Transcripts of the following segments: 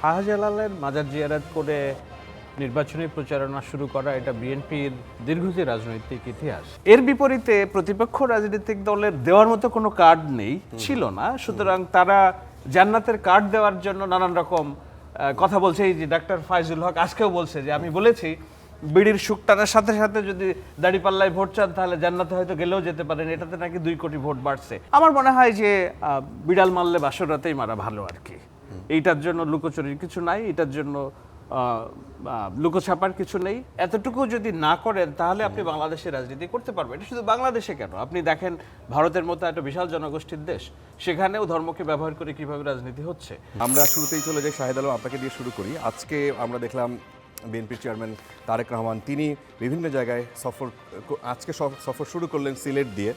শাহজালালের মাজার জিয়ারত করে নির্বাচনী প্রচারণা শুরু করা এটা বিএনপির দীর্ঘদিন রাজনৈতিক ইতিহাস। এর বিপরীতে প্রতিপক্ষ রাজনৈতিক দলের দেওয়ার মতো কোনো কার্ড নেই, ছিল না। সুতরাং তারা জান্নাতের কার্ড দেওয়ার জন্য নানান রকম কথা বলছে। এই যে ডাক্তার ফাইজুল হক আজকেও বলছে যে আমি বলেছি বিড়ির সুখ টানার সাথে সাথে যদি দাড়িপাল্লায় ভোট চান তাহলে জান্নাতে হয়তো গেলেও যেতে পারেন, এটাতে নাকি 2 কোটি ভোট বাড়ছে। আমার মনে হয় যে বিড়াল মারলে বাসর রাতেই মারা ভালো আর কি। এইটার জন্য লুকোচুরির কিছু নাই, এটার জন্য লুকোছাপার কিছু নেই। এতটুকু যদি না করেন তাহলে আপনি বাংলাদেশের রাজনীতি করতে পারবেন। এটা শুধু বাংলাদেশে কেন, আপনি দেখেন ভারতের মতো একটা বিশাল জনগোষ্ঠীর দেশ, সেখানেও ধর্মকে ব্যবহার করে কিভাবে রাজনীতি হচ্ছে। আমরা শুরুতেই চলে যাই, শাহেদ আলম আপনাকে দিয়ে শুরু করি। আজকে আমরা দেখলাম বিএনপির চেয়ারম্যান তারেক রহমান তিনি বিভিন্ন জায়গায় আজকে সফর শুরু করলেন সিলেট দিয়ে,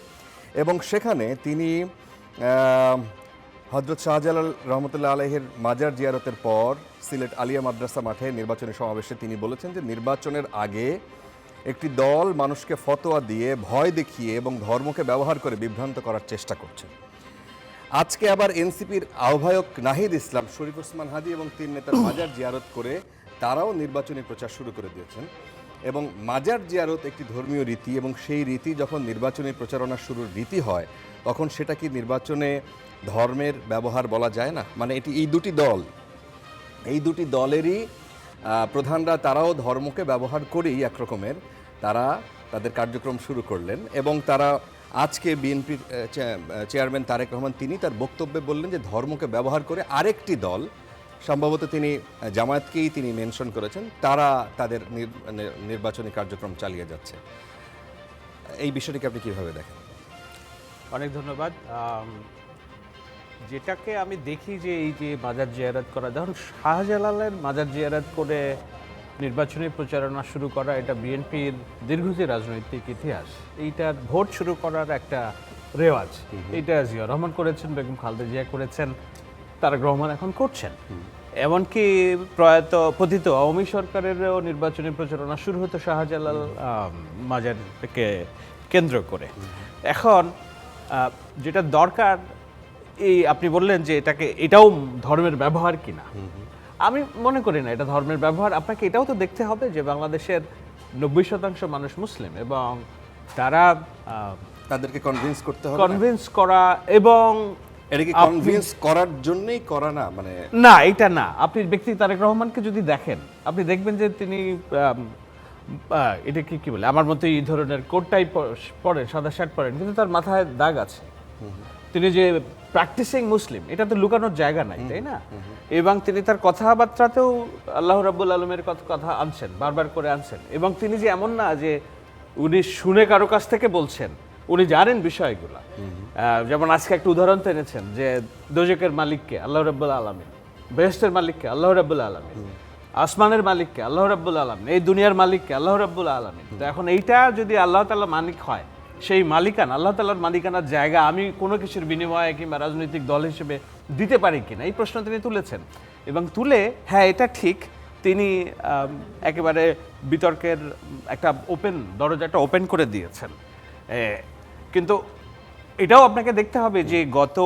এবং সেখানে তিনি হযরত শাহজালাল রহমতুল্লাহ আলাইহির মাজার জিয়ারতের পর সিলেট আলিয়া মাদ্রাসা মাঠে নির্বাচনী সমাবেশে তিনি বলেছেন যে নির্বাচনের আগে একটি দল মানুষকে ফতোয়া দিয়ে, ভয় দেখিয়ে এবং ধর্মকে ব্যবহার করে বিভ্রান্ত করার চেষ্টা করছে। আজকে আবার এনসিপির আহ্বায়ক নাহিদ ইসলাম, শরীফ ওসমান হাদি এবং 3 নেতার মাজার জিয়ারত করে তারাও নির্বাচনী প্রচার শুরু করে দিয়েছেন। এবং মাজার জিয়ারত একটি ধর্মীয় রীতি, এবং সেই রীতি যখন নির্বাচনী প্রচারণা শুরুর রীতি হয় তখন সেটা কি নির্বাচনে ধর্মের ব্যবহার বলা যায় না? মানে এই দুটি দলেরই প্রধানরা তারাও ধর্মকে ব্যবহার করেই একরকমের তারা তাদের কার্যক্রম শুরু করলেন। এবং তারা আজকে বিএনপির চেয়ারম্যান তারেক রহমান তিনি তার বক্তব্যে বললেন যে ধর্মকে ব্যবহার করে আরেকটি দল, সম্ভবত তিনি জামায়াতকেই তিনি মেনশন করেছেন, তারা তাদের নির্বাচনী কার্যক্রম চালিয়ে যাচ্ছে। এই বিষয়টিকে আপনি কীভাবে দেখেন? অনেক ধন্যবাদ। যেটাকে আমি দেখি যে এই যে মাজার জিয়ারত করা, যখন শাহজালালের মাজার জিয়ারত করে নির্বাচনী প্রচারণা শুরু করা এটা বিএনপির দীর্ঘদিন রাজনৈতিক ইতিহাস। এইটার ভোট শুরু করার একটা রেওয়াজ, এটা জিয়া রহমান করেছেন, বেগম খালেদা জিয়া করেছেন, তারেক রহমান এখন করছেন। এমনকি পতিত আওয়ামী সরকারেরও নির্বাচনী প্রচারণা শুরু হতো শাহজালাল মাজারকে কেন্দ্র করে। এখন যেটা দরকার, এই আপনি বললেন যে এটাও ধর্মের ব্যবহার কিনা, আমি মনে করি না এটা ধর্মের ব্যবহার। আপনাকে এটাও তো দেখতে হবে যে বাংলাদেশের 90% মানুষ মুসলিম, এবং তাদেরকে কনভিন্স করা, এবং এটা কি কনভিন্স করার জন্যই করা না, মানে না, এটা না। আপনি ব্যক্তি তারেক রহমানকে যদি দেখেন, আপনি দেখবেন যে তিনি এটা কি বলে, আমার মতো এই ধরনের কোটটাই পরেন, সাদা শার্ট পরেন, কিন্তু তার মাথায় দাগ আছে। তিনি যে প্র্যাকটিসিং মুসলিম, এটা তো লুকানোর জায়গা নাই, তাই না? এবং তিনি তার কথাবার্তাতেও আল্লাহ রাব্বুল আলমের কথা আনছেন, বারবার করে আনছেন। এবং তিনি যে এমন না যে উনি শুনে কারো কাছ থেকে বলছেন, উনি জানেন বিষয়গুলো। যেমন আজকে একটা উদাহরণ এনেছেন যে দোজকের মালিককে আল্লাহ রাব্বুল আলামিন, বেহেশতের মালিককে আল্লাহ রাব্বুল আলামিন, আসমানের মালিককে আল্লাহ রাব্বুল আলামিন, এই দুনিয়ার মালিককে আল্লাহ রাব্বুল আলামিন। তো এখন এইটা যদি আল্লাহ তাআলা মালিক হয়, সেই মালিকানা, আল্লাহ তাআলার মালিকানার জায়গা আমি কোনো কিছুর বিনিময়ে কিংবা রাজনৈতিক দল হিসেবে দিতে পারি কিনা, এই প্রশ্ন তিনি তুলেছেন। এবং তুলে, হ্যাঁ এটা ঠিক, তিনি একেবারে বিতর্কের একটা দরজাটা ওপেন করে দিয়েছেন। কিন্তু এটাও আপনাকে দেখতে হবে যে গত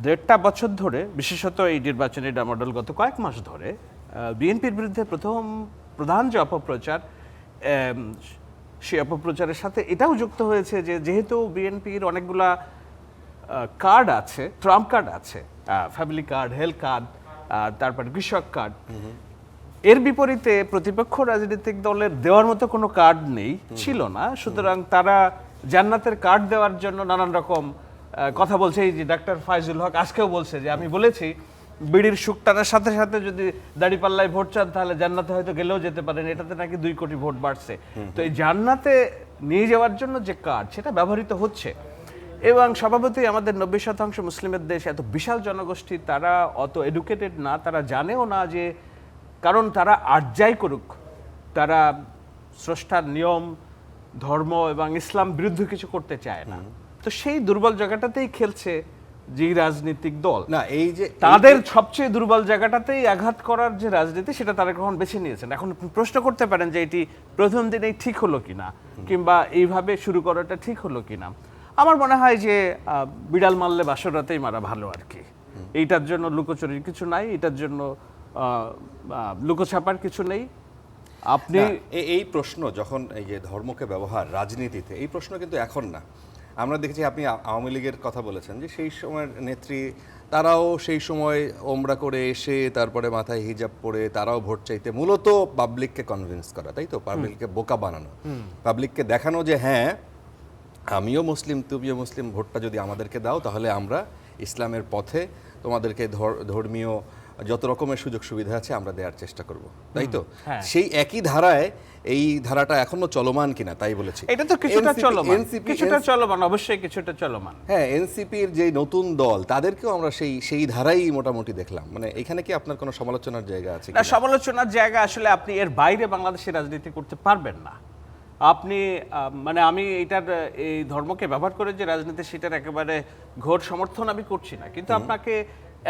1.5 বছর ধরে, বিশেষত এই নির্বাচনী ডামাডোল গত কয়েক মাস ধরে, বিএনপির বিরুদ্ধে প্রধান যে অপপ্রচার, সেই অপপ্রচারের সাথে এটাও যুক্ত হয়েছে যে যেহেতু বিএনপির অনেকগুলা কার্ড আছে, ট্রাম্প কার্ড আছে, ফ্যামিলি কার্ড, হেলথ কার্ড, তারপর কৃষক কার্ড, এর বিপরীতে প্রতিপক্ষ রাজনৈতিক দলের দেওয়ার মতো কোনো কার্ড নেই, ছিল না। সুতরাং তারা জান্নাতের কার্ড দেওয়ার জন্য নানান রকম কথা বলছে। এই যে ডাক্তার ফাইজুল হক আজকেও বলছে যে আমি বলেছি বিড়ির সুখ টানার সাথে সাথে যদি দাড়িপাল্লায় ভোট চান তাহলে জান্নাতে হয়তো গেলেও যেতে পারেন, এটাতে নাকি 2 কোটি ভোট বাড়ছে। তো এই জান্নাতে নিয়ে যাওয়ার জন্য যে কার্ড, সেটা ব্যবহৃত হচ্ছে। এবং স্বভাবতই আমাদের 90% মুসলিমের দেশ, এত বিশাল জনগোষ্ঠী, তারা অত এডুকেটেড না, তারা জানেও না যে, কারণ তারা আর যাই করুক, তারা স্রষ্টার নিয়ম, ধর্ম এবং ইসলাম বিরুদ্ধে কিছু করতে চায় না। তো সেই দুর্বল জায়গাটাতেই খেলছে যে রাজনৈতিক দল, না এই যে তাদের সবচেয়ে দুর্বল জায়গাটাতেই আঘাত করার যে রাজনীতি, সেটা তারেক রহমান বেছে নিয়েছেন। এখন প্রশ্ন করতে পারেন যে এটি প্রথম দিনেই ঠিক হলো কিনা, কিংবা এইভাবে শুরু করাটা ঠিক হলো কিনা। আমার মনে হয় যে বিড়াল মারলে বাসর রাতেই মারা ভালো আর কি। এইটার জন্য লুকোচুরির কিছু নাই, এটার জন্য লুকোছাপার কিছু নেই। আপনি না, এই প্রশ্ন যখন এই যে ধর্মকে ব্যবহার রাজনীতিতে, এই প্রশ্ন কিন্তু এখন না। আমরা দেখেছি আপনি আওয়ামী লীগের কথা বলেছেন যে সেই সময়ের নেত্রী তারাও সেই সময় ওমরা করে এসে তারপরে মাথায় হিজাব পরে তারাও ভোট চাইতে, মূলত পাবলিককে কনভিন্স করা, তাই তো, পাবলিককে বোকা বানানো, পাবলিককে দেখানো যে হ্যাঁ আমিও মুসলিম তুমিও মুসলিম, ভোটটা যদি আমাদেরকে দাও তাহলে আমরা ইসলামের পথে তোমাদেরকে ধর্মীয় যত রকমের সুযোগ সুবিধা আছে আমরা দেওয়ার চেষ্টা করব, তাই তো? হ্যাঁ। সেই একই ধারায় এই ধারাটা এখনো চলমান কিনা তাই বলেছি। এটা তো কিছুটা চলমান, NCP কিছুটা চলমান, অবশ্যই কিছুটা চলমান। হ্যাঁ, এনসিপির যে নতুন দল তাদেরকেও আমরা সেই ধারাই মোটামুটি দেখলাম। মানে এখানে কি আপনার কোনো সমালোচনার জায়গা আছে না, কিনা? সমালোচনার জায়গা আসলে আপনি এর বাইরে বাংলাদেশের রাজনীতি করতে পারবেন না। আপনি মানে আমি এই ধর্মকে ব্যবহার করে যে রাজনীতি, সেটার একেবারে ঘোর সমর্থন আমি করছি না, কিন্তু আপনাকে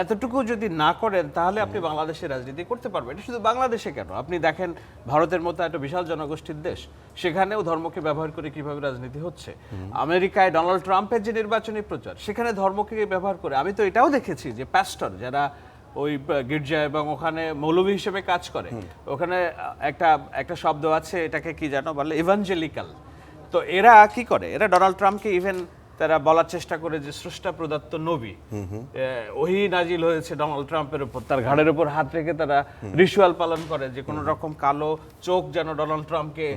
এতটুকু যদি না করেন তাহলে আপনি বাংলাদেশের রাজনীতি করতে পারবেন। এটা শুধু বাংলাদেশে কেন, আপনি দেখেন ভারতের মতো একটা বিশাল জনগোষ্ঠীর দেশ, সেখানেও ধর্মকে ব্যবহার করে কিভাবে রাজনীতি হচ্ছে। আমেরিকায় ডোনাল্ড ট্রাম্পের যে নির্বাচনী প্রচার, সেখানে ধর্মকে ব্যবহার করে। আমি তো এটাও দেখেছি যে প্যাস্টর যারা ওই গির্জা এবং ওখানে মৌলভী হিসেবে কাজ করে, ওখানে একটা শব্দ আছে, এটাকে কি জানো বলে, ইভাঞ্জেলিক্যাল। তো এরা কি করে, এরা ডোনাল্ড ট্রাম্পকে ইভেন তারা বলার চেষ্টা করে যে স্রষ্টা প্রদত্ত নবী, ওহি নাজিল হয়েছে ডোনাল্ড ট্রাম্পের উপর, তার ঘাড়ের উপর হাত রেখে তারা রিচুয়াল পালন করে যে কোনো রকম কালো চোখ যেন ডোনাল্ড ট্রাম্পকে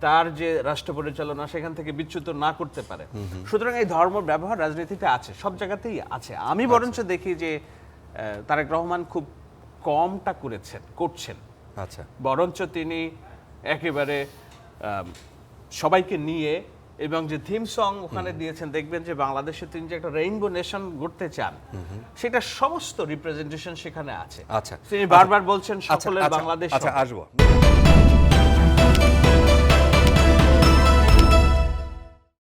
তার যে রাষ্ট্র পরিচালনা সেখান থেকে বিচ্যুত না করতে পারে। সুতরাং এই ধর্ম ব্যবহার রাজনীতিতে আছে, সব জায়গাতেই আছে। আমি বরঞ্চ দেখি যে তারেক রহমান খুব কমটা করছেন। আচ্ছা, বরঞ্চ তিনি একেবারে সবাইকে নিয়ে, এবং যে থিম সং ওখানে দিয়েছেন, দেখবেন যে বাংলাদেশে তিনি যে একটা রেইনবো নেশন গড়তে চান, সেটা সমস্ত রিপ্রেজেন্টেশন সেখানে আছে। আচ্ছা, তিনি বারবার বলছেন সকলের বাংলাদেশ। আচ্ছা, আসবো।